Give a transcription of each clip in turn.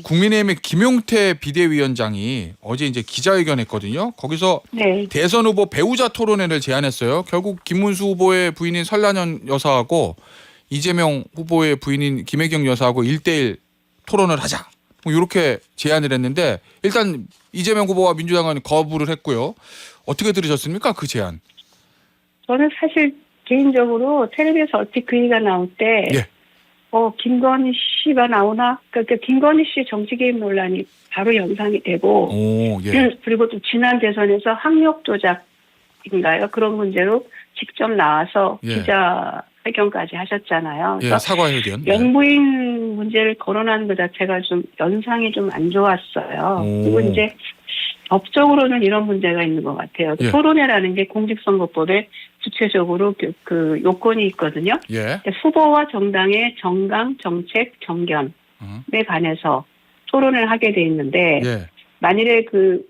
국민의힘의 김용태 비대위원장이 어제 이제 기자회견했거든요. 거기서 네. 대선 후보 배우자 토론회를 제안했어요. 결국 김문수 후보의 부인인 설란현 여사하고 이재명 후보의 부인인 김혜경 여사하고 1대1 토론을 하자. 뭐 이렇게 제안을 했는데 일단 이재명 후보와 민주당은 거부를 했고요. 어떻게 들으셨습니까? 그 제안. 저는 사실 개인적으로 텔레비에서 얼핏 그 얘기가 나올 때 예. 김건희 씨가 나오나? 그러니까 김건희 씨 정치 개입 논란이 바로 연상이 되고 오, 예. 그리고 또 지난 대선에서 학력 조작인가요? 그런 문제로 직접 나와서 예. 기자회견까지 하셨잖아요. 예, 사과회견. 영부인 문제를 거론하는 것 자체가 좀 연상이 좀 안 좋았어요. 오. 그리고 이제 법적으로는 이런 문제가 있는 것 같아요. 예. 토론회라는 게 공직선거법에 구체적으로 그 요건이 있거든요. 예. 후보와 정당의 정강, 정책, 정견에 관해서 토론을 하게 돼 있는데 예. 만일에 그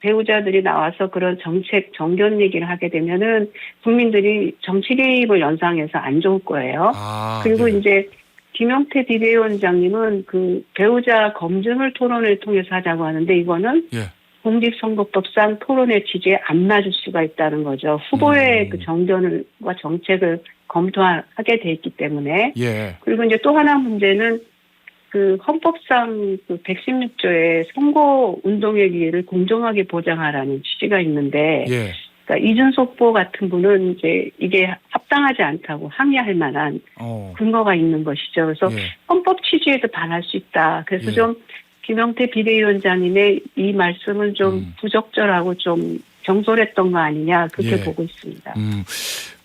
배우자들이 나와서 그런 정책, 정견 얘기를 하게 되면은 국민들이 정치 개입을 연상해서 안 좋을 거예요. 아, 그리고 예. 이제 김용태 비대위원장님은 그 배우자 검증을 토론을 통해서 하자고 하는데 이거는 예. 공직선거법상 토론의 취지에 안 맞을 수가 있다는 거죠. 후보의 그 정견과 정책을 검토하게 돼 있기 때문에. 예. 그리고 이제 또 하나 문제는 그 헌법상 그 116조의 선거 운동의 기회를 공정하게 보장하라는 취지가 있는데, 예. 그러니까 이준석 후보 같은 분은 이제 이게 합당하지 않다고 항의할 만한 근거가 있는 것이죠. 그래서 예. 헌법 취지에도 반할 수 있다. 그래서 예. 좀 김용태 비대위원장님의 이 말씀은 좀 부적절하고 좀 경솔했던 거 아니냐 그렇게 예. 보고 있습니다.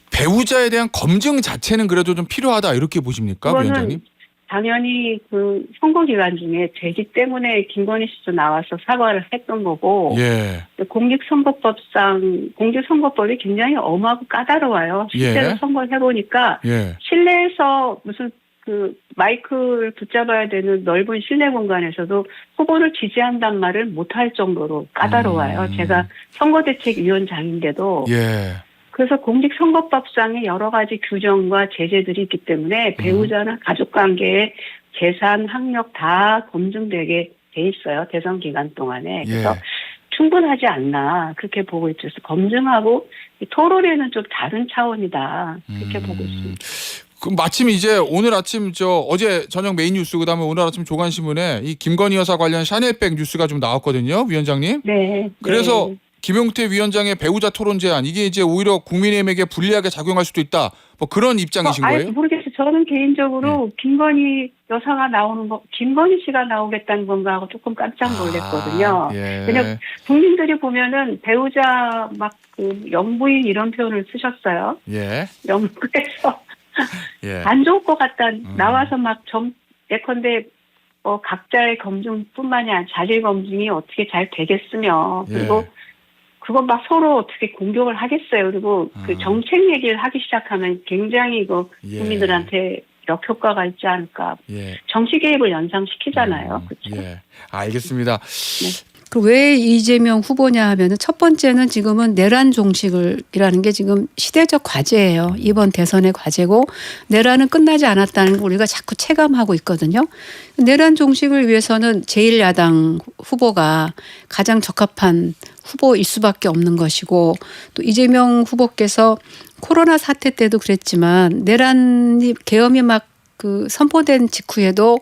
배우자에 대한 검증 자체는 그래도 좀 필요하다 이렇게 보십니까, 위원장님? 당연히 그 선거 기간 중에 죄지 때문에 김건희 씨도 나와서 사과를 했던 거고 예. 공직선거법이 굉장히 엄하고 까다로워요. 실제로 예. 선거를 해보니까 예. 실내에서 무슨 그 마이크를 붙잡아야 되는 넓은 실내 공간에서도 후보를 지지한단 말을 못할 정도로 까다로워요. 제가 선거대책위원장인데도 예. 그래서 공직선거법상의 여러 가지 규정과 제재들이 있기 때문에 배우자나 가족관계의 재산, 학력 다 검증되게 돼 있어요. 대선 기간 동안에. 그래서 예. 충분하지 않나 그렇게 보고 있죠. 그래서 검증하고 토론회는 좀 다른 차원이다 그렇게 보고 있습니다. 그 마침 이제 오늘 아침 어제 저녁 메인 뉴스 그다음에 오늘 아침 조간신문에 이 김건희 여사 관련 샤넬백 뉴스가 좀 나왔거든요, 위원장님. 네. 그래서 네. 김용태 위원장의 배우자 토론 제안 이게 이제 오히려 국민의힘에게 불리하게 작용할 수도 있다. 뭐 그런 입장이신 거예요? 모르겠어요. 저는 개인적으로 김건희 여사가 나오는 거, 김건희 씨가 나오겠다는 건가 하고 조금 깜짝 놀랐거든요. 예. 왜냐면 국민들이 보면은 배우자 막 그 영부인 이런 표현을 쓰셨어요. 예. 영국에서 예. 안 좋을 것 같다. 나와서 막 예컨대 각자의 검증뿐만이 아니라 자질 검증이 어떻게 잘 되겠으며 그리고 그거 막 서로 어떻게 공격을 하겠어요. 그리고 그 정책 얘기를 하기 시작하면 굉장히 이거 국민들한테 역효과가 있지 않을까. 예. 정치 개입을 연상시키잖아요. 그렇죠? 예. 알겠습니다. 네. 왜 이재명 후보냐 하면은 첫 번째는 지금은 내란 종식이라는 게 지금 시대적 과제예요. 이번 대선의 과제고 내란은 끝나지 않았다는 걸 우리가 자꾸 체감하고 있거든요. 내란 종식을 위해서는 제1야당 후보가 가장 적합한 후보일 수밖에 없는 것이고 또 이재명 후보께서 코로나 사태 때도 그랬지만 내란 계엄이 막 그 선포된 직후에도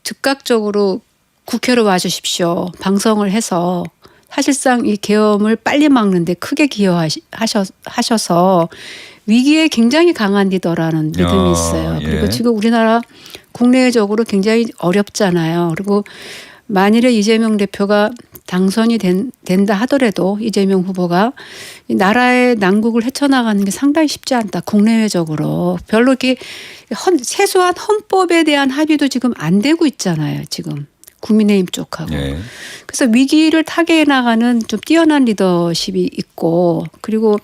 즉각적으로 국회로 와주십시오. 방송을 해서 사실상 이 계엄을 빨리 막는 데 크게 기여하셔서 위기에 굉장히 강한 리더라는 믿음이 있어요. 예. 그리고 지금 우리나라 국내적으로 굉장히 어렵잖아요. 그리고 만일에 이재명 대표가 당선이 된다 하더라도 이재명 후보가 나라의 난국을 헤쳐나가는 게 상당히 쉽지 않다. 국내외적으로. 별로 이렇게 세수한 헌법에 대한 합의도 지금 안 되고 있잖아요. 지금. 국민의힘 쪽하고. 예. 그래서 위기를 타개해 나가는 좀 뛰어난 리더십이 있고 그리고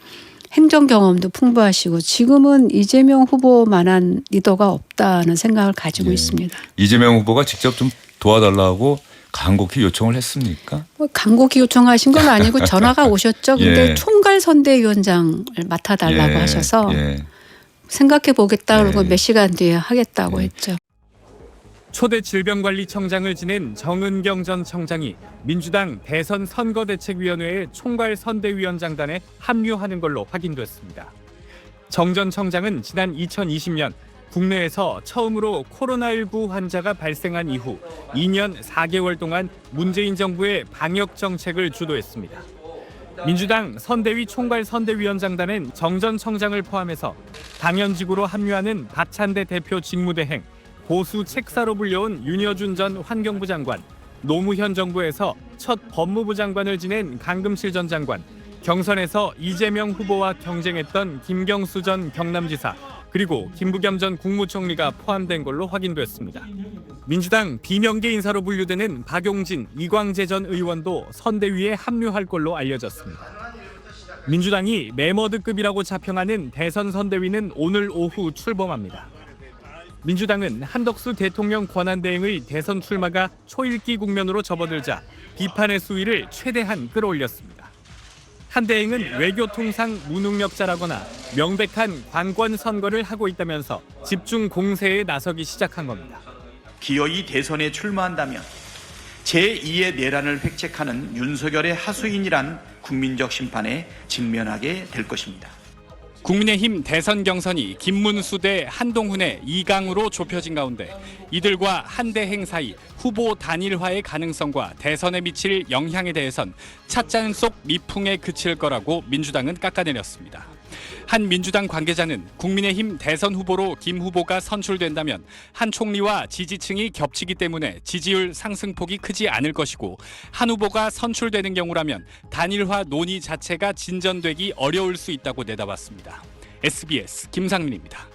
행정 경험도 풍부하시고 지금은 이재명 후보만한 리더가 없다는 생각을 가지고 있습니다. 이재명 후보가 직접 좀 도와달라고 간곡히 요청을 했습니까? 간곡히 요청하신 건 아니고 전화가 오셨죠. 근데 예. 총괄선대위원장을 맡아달라고 하셔서 생각해 보겠다 그러고 몇 시간 뒤에 하겠다고 했죠. 초대 질병관리청장을 지낸 정은경 전 청장이 민주당 대선 선거대책위원회의 총괄선대위원장단에 합류하는 걸로 확인됐습니다. 정 전 청장은 지난 2020년 국내에서 처음으로 코로나19 환자가 발생한 이후 2년 4개월 동안 문재인 정부의 방역 정책을 주도했습니다. 민주당 선대위 총괄선대위원장단은 정 전 청장을 포함해서 당연직으로 합류하는 박찬대 대표 직무대행, 보수 책사로 불려온 윤여준 전 환경부 장관, 노무현 정부에서 첫 법무부 장관을 지낸 강금실 전 장관, 경선에서 이재명 후보와 경쟁했던 김경수 전 경남지사, 그리고 김부겸 전 국무총리가 포함된 걸로 확인됐습니다. 민주당 비명계 인사로 분류되는 박용진, 이광재 전 의원도 선대위에 합류할 걸로 알려졌습니다. 민주당이 매머드급이라고 자평하는 대선 선대위는 오늘 오후 출범합니다. 민주당은 한덕수 대통령 권한대행의 대선 출마가 초읽기 국면으로 접어들자 비판의 수위를 최대한 끌어올렸습니다. 한 대행은 외교통상 무능력자라거나 명백한 관권 선거를 하고 있다면서 집중 공세에 나서기 시작한 겁니다. 기어이 대선에 출마한다면 제2의 내란을 획책하는 윤석열의 하수인이란 국민적 심판에 직면하게 될 것입니다. 국민의힘 대선 경선이 김문수 대 한동훈의 2강으로 좁혀진 가운데 이들과 한대행 사이 후보 단일화의 가능성과 대선에 미칠 영향에 대해선 찻잔 속 미풍에 그칠 거라고 민주당은 깎아내렸습니다. 한 민주당 관계자는 국민의힘 대선 후보로 김 후보가 선출된다면 한 총리와 지지층이 겹치기 때문에 지지율 상승폭이 크지 않을 것이고 한 후보가 선출되는 경우라면 단일화 논의 자체가 진전되기 어려울 수 있다고 내다봤습니다. SBS 김상민입니다.